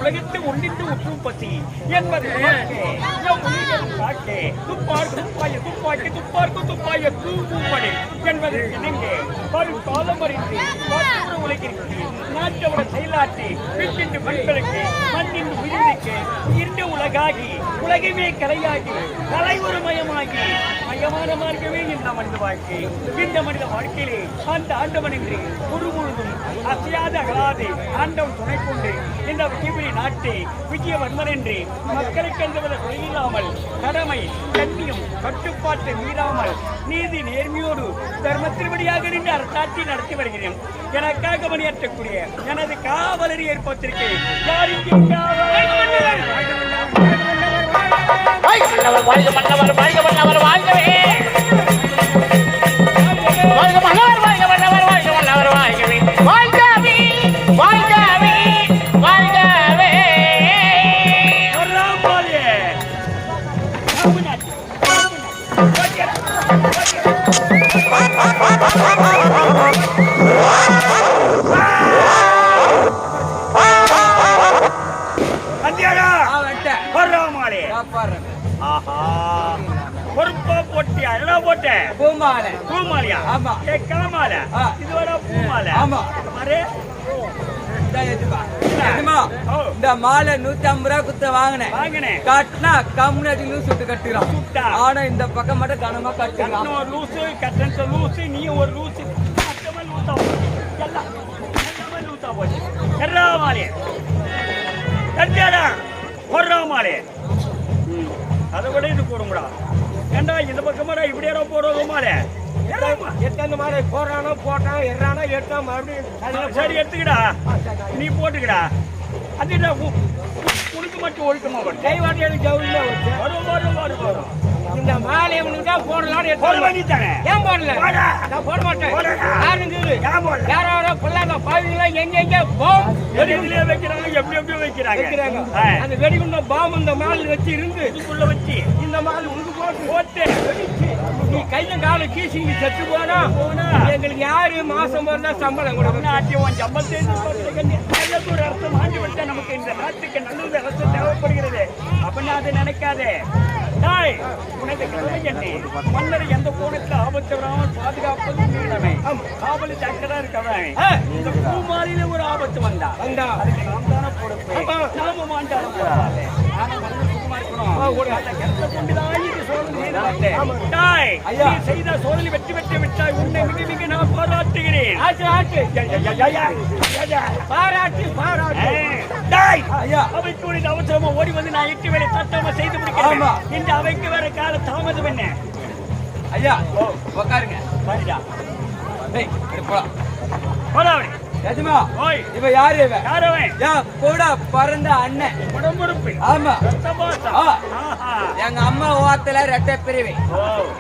உலகத்தை ஒன்றித்து ஒற்றும் பசி என்பது துப்பாக்கி தூப்படை என்பது இணங்கே வரும் காலம் அறிந்து உலகிற்கு நாட்டோட செயலாற்றி வீட்டின் மக்களுக்கு மண்ணின் உயிருக்கு இருந்த உலகாகி உலகமே கலையாகி கலை ஒரு மயமாகி மயமான மார்க்கமே இந்த மனித வாழ்க்கை. இந்த மனித வாழ்க்கையிலே அந்த ஆண்டவன் என்று ஒரு முழுதும் அசையாத அகலாது ஆண்டவன் துணை கொண்டு இந்த விஜயபுரி நாட்டை விஜயவர்மன் என்று மக்களுக்கு எந்தவித குறையில்லாமல் கடமை கண்ணியம் கட்டுப்பாட்டை மீறாமல் நீதி நேர்மையோடு தர்மத்தின்படியாக நின்று அரசாட்சி நடத்தி வருகிறேன். எனக்காக பணியாற்றக்கூடிய எனது காவலரி ஏற்பட்டிருக்கேன். பொறுப்பா போட்டியா என்ன போட்ட பூமாலையா? ஆமா. காமால இதுவரை பூமால. ஆமா. இந்த மாலை 150 ரூபா குத்த வாங்கினேன். காட்டினா கம்யூனிட்டி லூஸ் விட்டு கட்டுறோம். ஆனா இந்த பக்கம் மட்டும் கனமா கட்டுறோம். லூசு கட்டன்ஸ் லூசு நீ ஒரு லூசு லூசா போச்சு. எல்லா மாலையே கட்டியாடா ஒரு மாலையே அதை விட இது போடுங்கடா. ஏண்டா இந்த பக்கமாடா இப்படியாரோ போடுறது மாலை எத்தனை மாலை போடுறானோ போட்டான் எறானோ எடுத்தா மறுபடியும் சரி எடுத்துக்கடா நீ போட்டுக்கடா. அதுடா உனக்கு மட்டும் ஒழுக்கமா வரும் கைவாட்டி எனக்கு ஜவுளியா வரும். இந்த மாலை உனக்கு தான் போடலான்னு எடுத்து ஏன் போடல? நான் போட மாட்டேன். யாரோ பிள்ளைங்க பாவிங்களா எங்க வெடிகுள்ளே வைக்கிறாங்க எப்படி வைக்கிறாங்க. அந்த வெடிகுண்ட பாம்பு இந்த மால் வச்சு இருந்து இதுக்குள்ள வச்சு இந்த மால் உனக்கு போட்டு நீ கையில கால கீசி செத்து போனா எங்களுக்கு யாரு மாசம் போனா சம்பளம் கொடுக்கணும். சம்பளத்தை அரசு மாண்டி விட்டா நமக்கு இந்த நாட்டுக்கு நல்லது அரசு தேவைப்படுகிறது அப்படின்னு அதை நினைக்காதே. மன்னர் எந்த கோணத்துல ஆபத்து வராமல் பாதுகாப்பது மீனவை காவலி ஜாக்கிரதா இருக்கவன். இந்த பூமாரியில ஒரு ஆபத்து வந்தா அதுக்கு நாம் தானே பொறுப்பு. நாம மாண்டாலும் செய்த சோதனை வெற்றி பெற்று விட்டாய். உன்னை மிக மிக நான் பாராட்டுகிறேன். அவைக்கு அவசரமா ஓடி வந்து நான் 8 வேலை சட்டமா செய்து முடிக்கிறேன். இந்த அவைக்கு வேற கால தாமதம் என்ன? ஐயா உட்காருங்க. இவ யாரு? கூட பிறந்த அண்ணன் உடம்புறுப்பு. ஆமா. எங்க அம்மா ஓத்துல ரெட்டை பிரிவு.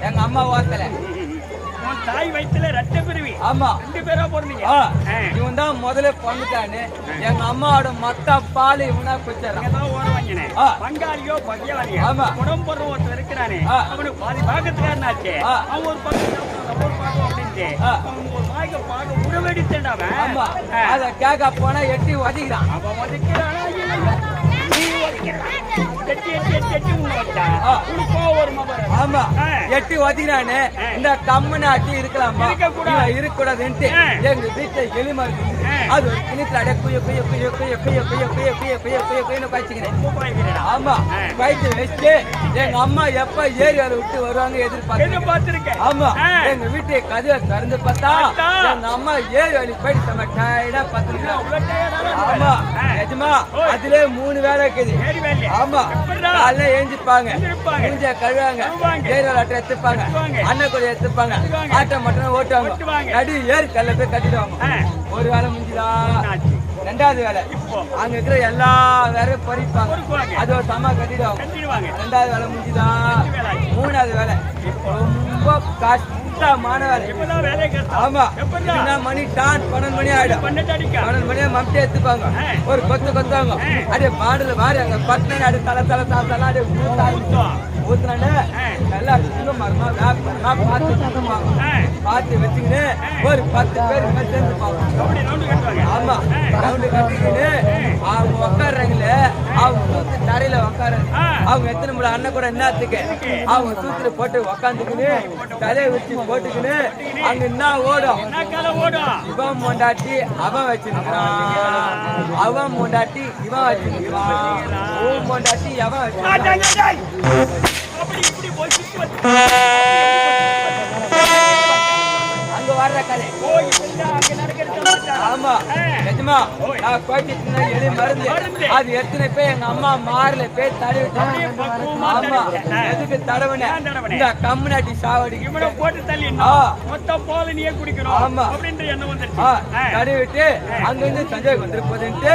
எங்க அம்மா ஓத்துல தாய் வயிற்றுல ரெட்ட பிரிவி. ஆமா 2 பேரா போறீங்க. இவன் தான் முதல்ல பொண்ணுட்டானு. எங்க அம்மாவோட மொத்த பால் இவனா குடிச்சான். ஓர வாங்கினே பங்காளியோ பகையாளியோ. ஆமா. உடம்பு ஒருத்தர் இருக்கிறானே அவனுக்கு பாதி பாகத்துக்காரனாச்சே. அவன் ஒரு பக்கம் அப்படின்ட்டு ஒரு வாய்க்க பார்க்க உடவெடித்தேன்டாவன். ஆமா. அத கேட்க போனா எட்டி ஒதிக்கிறான். அவன் ஒதிக்கிறானா நீ ஒதிக்கிறான். எட்டி ஒதிக்கிறானு இந்த கம்மனாட்டி இருக்கலாமா இருக்கக்கூடாதுன்ட்டு எங்க வீட்டை எலிமருந்து அது ஒரு கிணத்துல அடைய குய குய குய குய குய குய குய குய குய குய குயன்னு பாய்ச்சிக்கிறேன். ஆமா பாய்ச்சி வச்சு எங்க அம்மா எப்ப ஏரியால விட்டு வருவாங்க எதிர்பார்த்திருக்கேன். ஆமா எங்க வீட்டை கதவை திறந்து பார்த்தா எங்க அம்மா ஏரியாலி போயிட்டு நம்ம டயர்டா பார்த்துருக்கேன். ஆமா நிஜமா அதுல 3 வேலை இருக்குது. ஆமா காலைல ஏஞ்சிப்பாங்க மூஞ்ச கழுவாங்க ஏரியால அட்டை எடுத்துப்பாங்க அண்ணன் கூட எடுத்துப்பாங்க ஆட்டோ மட்டும் ஓட்டுவாங்க நடு ஏறி கல்ல போய் கட்டிடுவாங்க. ஒரு வேலை முடிஞ்சுதான். 2வது வேலை அங்க இருக்கிற எல்லா வேலையும் பறிப்பாங்க. அது ஒரு சமா கட்டிடுவாங்க. 2வது வேலை முடிஞ்சுதான். 3வது வேலை ரொம்ப கஷ்டமான வேலை. ஆமா மணி டான் 12 மணி ஆயிடும். 12 மணியா மம்டி எடுத்துப்பாங்க. ஒரு கொத்துவாங்க. அப்படியே மாடுல மாறி அங்க பட்டின அடி தலை தலை சாப்பிட்டாலும் அப்படியே ஊத்துறானே நல்லா மரமா வேப்பமா பார்த்து வச்சுக்கின்னு ஒரு 10 பேர் சேர்ந்துப்பாங்க. ஆமா ரவுண்டு கட்டிக்கின்னு அவங்க உட்காடுறாங்களே தரையில உட்கார அவங்க எத்தனை முறை அண்ணன் கூட என்னத்துக்கு அவங்க சூத்துல போட்டு உக்காந்துக்கின்னு தலையை வச்சு போட்டுக்கின்னு அங்க என்ன ஓடும் இவன் மொண்டாட்டி அவன் வச்சிருக்கான் அவன் மொண்டாட்டி இவன் வச்சிருக்கான் ஓ மொண்டாட்டி அவன் வச்சிருக்கான் அங்க வர்ற கதை ஆமா நிஜமா நான் கோச்சிட்டு எலி மருந்து அது எத்தனை பேர் எங்க அம்மா மாறல பேர் தடவி ஆமா எதுக்கு தடவன இந்த கம்யூனிட்டி சாவடி போட்டு தள்ளி மொத்தம் போல நீயே குடிக்கணும் ஆமா அப்படின்ற எண்ணம் வந்துருச்சு தடவிட்டு அங்க இருந்து சஞ்சய் வந்துரு போதுன்ட்டு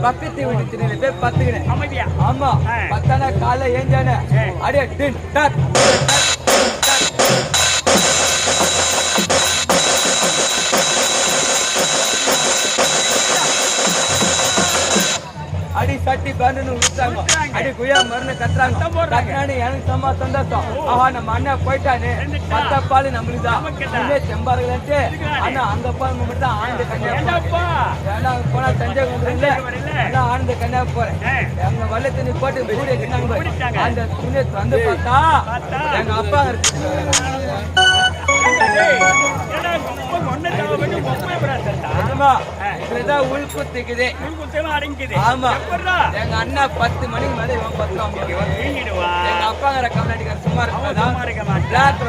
பக்கத்து வீட்டு திண்ணையில போய் பத்துக்கிறேன் ஆமா பத்தானா காலைல ஏஞ்சானே அடே டின் டக் அடி சட்டி பேன்னு விட்டாங்க அடி குயா மருந்து கட்டுறாங்க கட்டினாடி எனக்கு சம்மா சந்தோஷம் ஆஹா நம்ம அண்ணன் போயிட்டானு மத்த பாலு நம்மளுக்குதான் செம்பாருங்கன்ட்டு அண்ணா அங்க போய் மட்டும் தான் ஆனந்த கன்னியாகுமரி ஏன்னா போனா தஞ்சை வந்துருங்க ஆனந்த கன்னியாகுமரி போறேன் எங்க வல்ல தண்ணி போட்டு வீடு கட்டினாங்க அந்த துணியை வந்து பார்த்தா எங்க அப்பா உள்குத்துக்குது ஆமா எங்க அண்ணா 10 மணிக்கு மேல இவன் 10 எங்க அப்பாங்கிற கம்யூனிட்டிக்கார சும்மா இருக்காங்க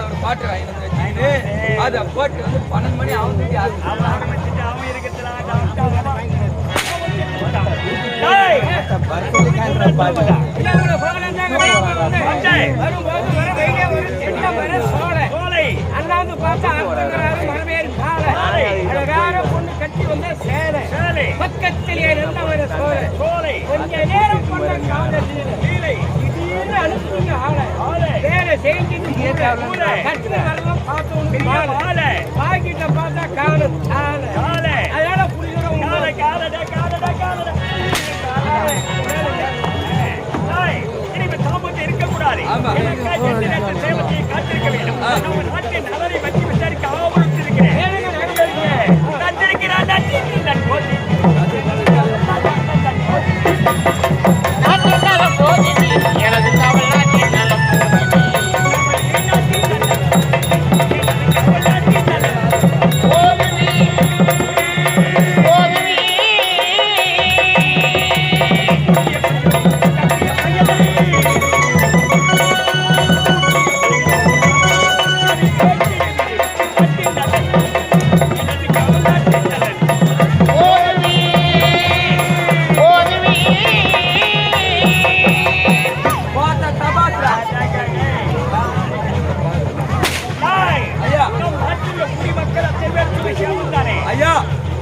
ஒரு பாட்டு வாங்கி வந்து வச்சுக்கிட்டு அதை போட்டு வந்து 12 மணி அவங்க அண்ணாந்து பார்த்தா அழகான பொண்ணு கட்டி வந்த சேலை பக்கத்திலே இருந்தவர சோலை கொஞ்ச நேரம் கொண்ட காதலீலை திடீர்னு அனுப்புங்க ஆளை வேலை செஞ்சுட்டு பாக்கிட்ட பார்த்தா காலம் அதனால புரிஞ்சுடும் இருக்கக்கூடாது காத்திருக்க வேண்டும் நாட்டின் நலனை பற்றி விசாரிக்க ஆவலிருக்கிறேன்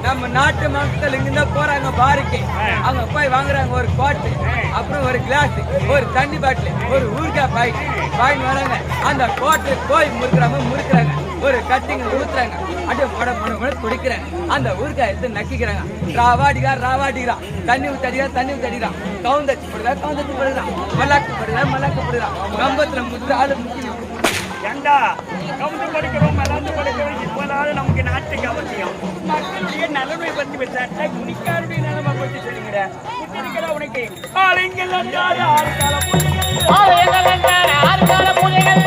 நம்ம நாட்டு மக்கள் இங்கிருந்தா போறாங்க பாருக்கு அவங்க போய் வாங்குறாங்க ஒரு பாட்டு அப்புறம் ஒரு கிளாஸ் ஒரு தண்ணி பாட்டில் ஒரு ஊறுகாய் பாய் வராங்க அந்த கோட்டை போய் முறுக்குறாங்க ஒரு கட்டிங்க ஊத்துறாங்க அப்படியே மொட குடிக்கிறாங்க அந்த ஊறுகாய் எடுத்து நக்கிக்கிறாங்க ராவாடிக்கிறான் தண்ணி ஊத்தடிக்கிறான் கவுந்தச்சு போடுறான் மல்லாக்கு போடுறான் கம்பத்துல முத்து ஆளு முக்கியம் ஏண்டா கவுந்து படிக்கிறோம் மலாந்து படிக்கிறோம் இப்போதாலும் நமக்கு நாட்டுக்கு அவசியம் மக்களுடைய நலனை பற்றி விசாரிச்சா குடிக்காருடைய நிலைமை பற்றி சொல்லுங்கிற உனக்கு ஆலயங்கள் என்றாரு 6 கால பூஜைகள்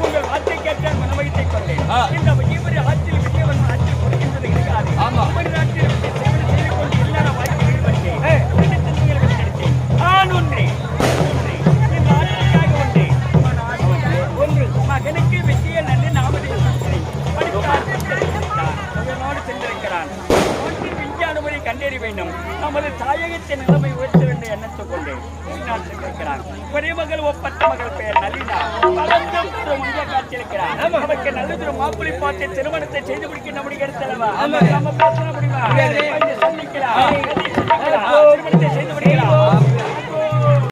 உங்கள் வார்த்தை கேட்ட மனமகிழ்ச்சிக் கொண்டேன் இந்த இவரு ஆட்சியில் விஜயவன் ஆட்சியில் கொடுக்கின்றது கிடையாது நாட்டில் செய்து கொண்டு எல்லார வாய்ப்பு ஈடுபட்டேன் நான் ஒன்றே இந்த ஆட்சிக்காக ஒன்று மகனுக்கு விஜய நல்ல நாமதில் படித்தார் சென்றிருக்கிறான் ஒன்றில் விஞ்ஞானமுறை கண்டறி வேண்டும் நமது தாயகத்தின் நிலைமை உயர்த்த வேண்டிய எண்ணத்தை கொண்டு நான் சென்றிருக்கிறான் ஒரே மகள் ஒப்பற்ற மகள் பெயர் நளினா காட்சியிருக்கிறார் நமக்கு நல்லதொரு மாப்பிள்ளை பார்த்து திருமணத்தை செய்து முடிக்க நம்முடைய எடுத்தலவா நம்ம பேச முடியுமா ஆ.